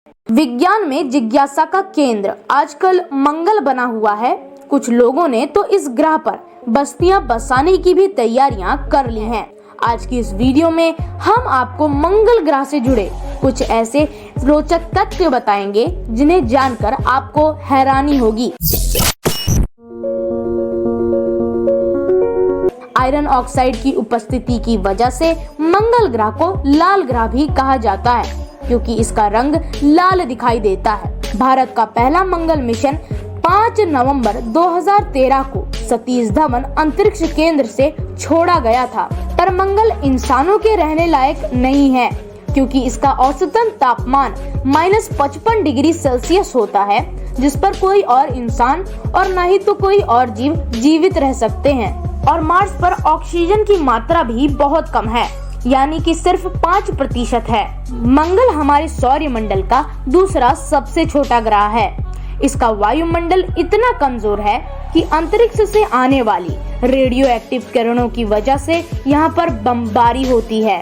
विज्ञान में जिज्ञासा का केंद्र आजकल मंगल बना हुआ है। कुछ लोगों ने तो इस ग्रह पर बस्तियां बसाने की भी तैयारियां कर ली हैं। आज की इस वीडियो में हम आपको मंगल ग्रह से जुड़े कुछ ऐसे रोचक तथ्य बताएंगे जिन्हें जानकर आपको हैरानी होगी। आयरन ऑक्साइड की उपस्थिति की वजह से मंगल ग्रह को लाल ग्रह भी कहा जाता है, क्योंकि इसका रंग लाल दिखाई देता है। भारत का पहला मंगल मिशन 5 नवंबर 2013 को सतीश धवन अंतरिक्ष केंद्र से छोड़ा गया था, पर मंगल इंसानों के रहने लायक नहीं है, क्योंकि इसका औसतन तापमान -55 डिग्री सेल्सियस होता है, जिस पर कोई और इंसान और न ही तो कोई और जीव जीवित रह सकते हैं। और मार्स पर ऑक्सीजन की मात्रा भी बहुत कम है, यानी कि सिर्फ 5% है। मंगल हमारे सौरमंडल का दूसरा सबसे छोटा ग्रह है। इसका वायुमंडल इतना कमजोर है कि अंतरिक्ष से आने वाली रेडियो एक्टिव किरणों की वजह से यहाँ पर बमबारी होती है।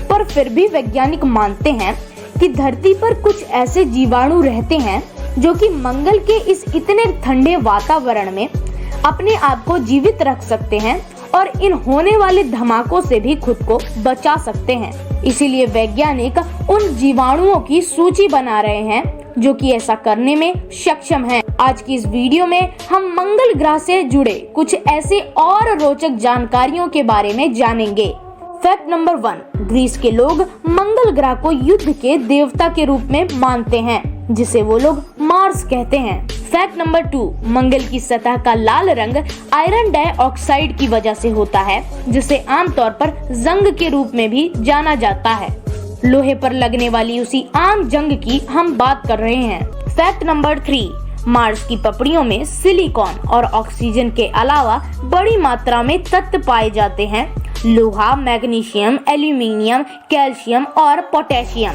पर फिर भी वैज्ञानिक मानते हैं कि धरती पर कुछ ऐसे जीवाणु रहते हैं जो कि मंगल के इस इतने ठंडे वातावरण में अपने आप को जीवित रख सकते हैं और इन होने वाले धमाकों से भी खुद को बचा सकते हैं। इसीलिए वैज्ञानिक उन जीवाणुओं की सूची बना रहे हैं जो कि ऐसा करने में सक्षम हैं। आज की इस वीडियो में हम मंगल ग्रह से जुड़े कुछ ऐसे और रोचक जानकारियों के बारे में जानेंगे। फैक्ट नंबर 1, ग्रीस के लोग मंगल ग्रह को युद्ध के देवता के रूप में मानते हैं, जिसे वो लोग मार्स कहते हैं। फैक्ट नंबर 2, मंगल की सतह का लाल रंग आयरन डाइऑक्साइड की वजह से होता है, जिसे आमतौर पर जंग के रूप में भी जाना जाता है। लोहे पर लगने वाली उसी आम जंग की हम बात कर रहे हैं। फैक्ट नंबर 3, मार्स की पपड़ियों में सिलिकॉन और ऑक्सीजन के अलावा बड़ी मात्रा में तत्व पाए जाते हैं। लोहा, मैग्नीशियम, एल्यूमिनियम, कैल्शियम और पोटेशियम,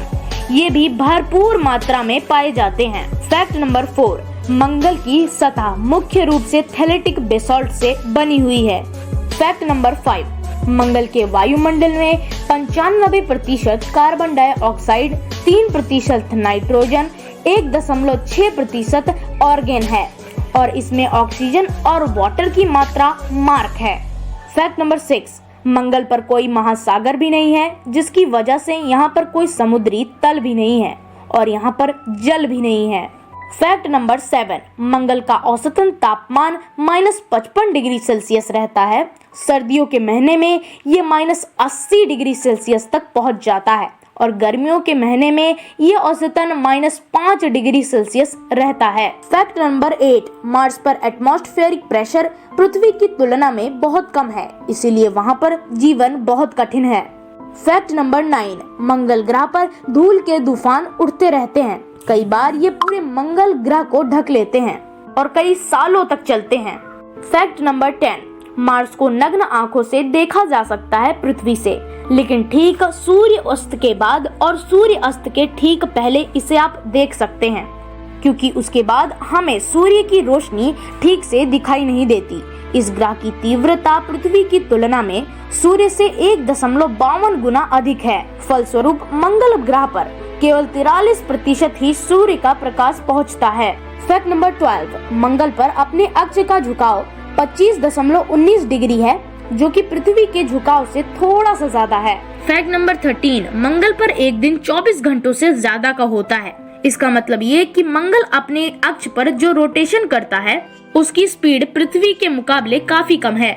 ये भी भरपूर मात्रा में पाए जाते हैं। फैक्ट नंबर 4, मंगल की सतह मुख्य रूप से थैलेटिक बेसाल्ट से बनी हुई है। फैक्ट नंबर 5, मंगल के वायुमंडल में 95% कार्बन डाइऑक्साइड, 3% नाइट्रोजन, 1.6% ऑर्गेन है और इसमें ऑक्सीजन और वाटर की मात्रा मार्क है। फैक्ट नंबर 6, मंगल पर कोई महासागर भी नहीं है, जिसकी वजह से यहाँ पर कोई समुद्री तल भी नहीं है और यहाँ पर जल भी नहीं है। फैक्ट नंबर 7, मंगल का औसतन तापमान -55 डिग्री सेल्सियस रहता है। सर्दियों के महीने में ये -80 डिग्री सेल्सियस तक पहुंच जाता है और गर्मियों के महीने में ये औसतन -5 डिग्री सेल्सियस रहता है। फैक्ट नंबर 8, मार्स पर एटमॉस्फेरिक प्रेशर पृथ्वी की तुलना में बहुत कम है, इसीलिए वहाँ पर जीवन बहुत कठिन है। फैक्ट नंबर 9, मंगल ग्रह पर धूल के तूफान उठते रहते हैं। कई बार ये पूरे मंगल ग्रह को ढक लेते हैं और कई सालों तक चलते हैं। फैक्ट नंबर 10, मार्स को नग्न आंखों से देखा जा सकता है पृथ्वी से, लेकिन ठीक सूर्य अस्त के बाद और सूर्य अस्त के ठीक पहले इसे आप देख सकते हैं, क्योंकि उसके बाद हमें सूर्य की रोशनी ठीक से दिखाई नहीं देती। इस ग्रह की तीव्रता पृथ्वी की तुलना में सूर्य से 1.52 गुना अधिक है। फलस्वरूप मंगल ग्रह पर केवल 43% ही सूर्य का प्रकाश पहुंचता है। फैक्ट नंबर 12, मंगल पर अपने अक्ष का झुकाव 25.19 डिग्री है, जो कि पृथ्वी के झुकाव से थोड़ा सा ज्यादा है। फैक्ट नंबर 13, मंगल पर एक दिन 24 घंटों से ज्यादा का होता है। इसका मतलब ये कि मंगल अपने अक्ष पर जो रोटेशन करता है उसकी स्पीड पृथ्वी के मुकाबले काफी कम है।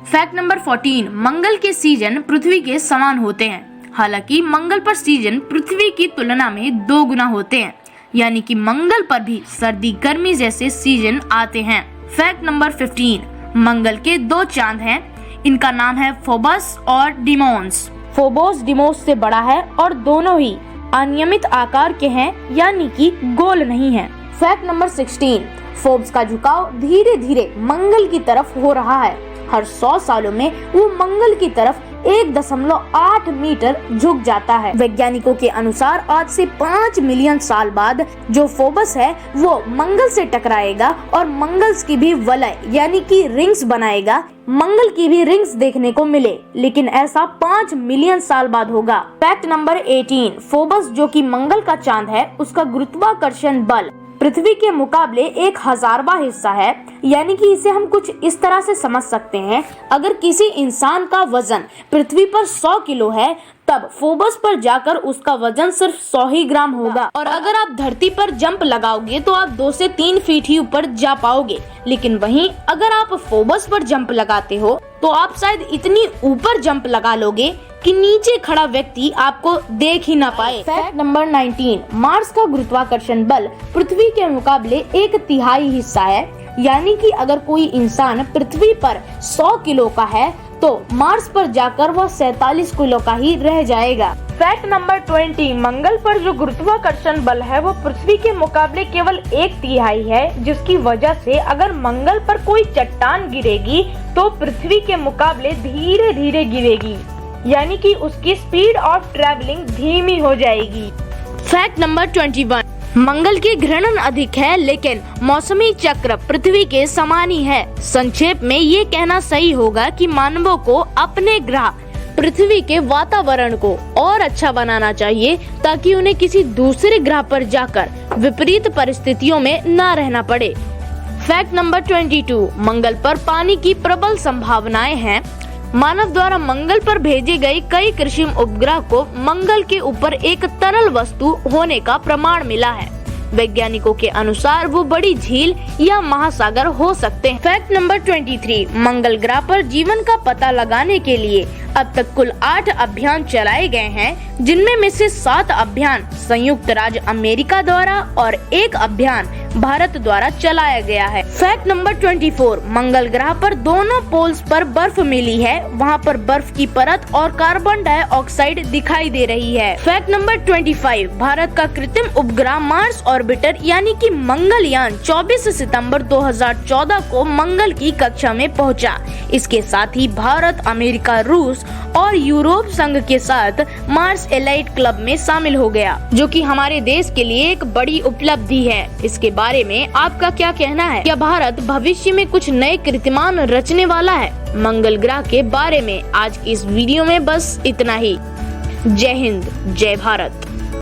फैक्ट नंबर 14, मंगल के सीजन पृथ्वी के समान होते हैं। हालांकि मंगल पर सीजन पृथ्वी की तुलना में 2 गुना होते हैं, यानी कि मंगल पर भी सर्दी गर्मी जैसे सीजन आते हैं। फैक्ट नंबर 15, मंगल के 2 चांद हैं। इनका नाम है फोबस और डिमोस। फोबोस डिमोस से बड़ा है और दोनों ही अनियमित आकार के हैं, यानी कि गोल नहीं है। फैक्ट नंबर 16, फोर्ब्स का झुकाव धीरे धीरे मंगल की तरफ हो रहा है। हर 100 सालों में वो मंगल की तरफ 1.8 मीटर झुक जाता है। वैज्ञानिकों के अनुसार आज से 5 मिलियन साल बाद जो फोबस है वो मंगल से टकराएगा और मंगल की भी वलय यानी कि रिंग्स बनाएगा। मंगल की भी रिंग्स देखने को मिले, लेकिन ऐसा 5 मिलियन साल बाद होगा। फैक्ट नंबर 18, फोबस जो कि मंगल का चांद है, उसका गुरुत्वाकर्षण बल पृथ्वी के मुकाबले 1000वां हिस्सा है। यानी कि इसे हम कुछ इस तरह से समझ सकते हैं, अगर किसी इंसान का वजन पृथ्वी पर 100 किलो है, तब फोबस पर जाकर उसका वजन सिर्फ 100 ही ग्राम होगा। और अगर आप धरती पर जंप लगाओगे तो आप 2 से 3 फीट ही ऊपर जा पाओगे, लेकिन वहीं अगर आप फोबस पर जंप लगाते हो तो आप शायद इतनी ऊपर जंप लगा लोगे कि नीचे खड़ा व्यक्ति आपको देख ही ना पाए। फैक्ट नंबर 19, मार्स का गुरुत्वाकर्षण बल पृथ्वी के मुकाबले 1/3 हिस्सा है। यानी कि अगर कोई इंसान पृथ्वी पर 100 किलो का है तो मार्स पर जाकर वह 47 किलो का ही रह जाएगा। फैक्ट नंबर 20, मंगल पर जो गुरुत्वाकर्षण बल है वो पृथ्वी के मुकाबले केवल 1/3 है, जिसकी वजह से अगर मंगल पर कोई चट्टान गिरेगी तो पृथ्वी के मुकाबले धीरे धीरे गिरेगी, यानी कि उसकी स्पीड ऑफ ट्रैवलिंग धीमी हो जाएगी। फैक्ट नंबर 21, मंगल की घूर्णन अधिक है लेकिन मौसमी चक्र पृथ्वी के समान ही है। संक्षेप में ये कहना सही होगा कि मानवों को अपने ग्रह पृथ्वी के वातावरण को और अच्छा बनाना चाहिए ताकि उन्हें किसी दूसरे ग्रह पर जाकर विपरीत परिस्थितियों में न रहना पड़े। फैक्ट नंबर 22, मंगल पर पानी की प्रबल संभावनाएं हैं। मानव द्वारा मंगल पर भेजे गए कई कृत्रिम उपग्रह को मंगल के ऊपर एक तरल वस्तु होने का प्रमाण मिला है। वैज्ञानिकों के अनुसार वो बड़ी झील या महासागर हो सकते हैं। फैक्ट नंबर 23, मंगल ग्रह पर जीवन का पता लगाने के लिए अब तक कुल 8 अभियान चलाए गए हैं, जिनमें में से 7 अभियान संयुक्त राज्य अमेरिका द्वारा और 1 अभियान भारत द्वारा चलाया गया है। फैक्ट नंबर 24, मंगल ग्रह पर दोनों पोल्स पर बर्फ मिली है, वहां पर बर्फ की परत और कार्बन डाइऑक्साइड दिखाई दे रही है। फैक्ट नंबर 25, भारत का कृत्रिम उपग्रह मार्स ऑर्बिटर यानी कि मंगलयान 24 सितंबर 2014 को मंगल की कक्षा में पहुंचा। इसके साथ ही भारत, अमेरिका, रूस और यूरोप संघ के साथ मार्स एलाइट क्लब में शामिल हो गया, जो कि हमारे देश के लिए एक बड़ी उपलब्धि है। इसके बारे में आपका क्या कहना है? क्या भारत भविष्य में कुछ नए कीर्तिमान रचने वाला है? मंगल ग्रह के बारे में आज की इस वीडियो में बस इतना ही। जय हिंद, जय भारत।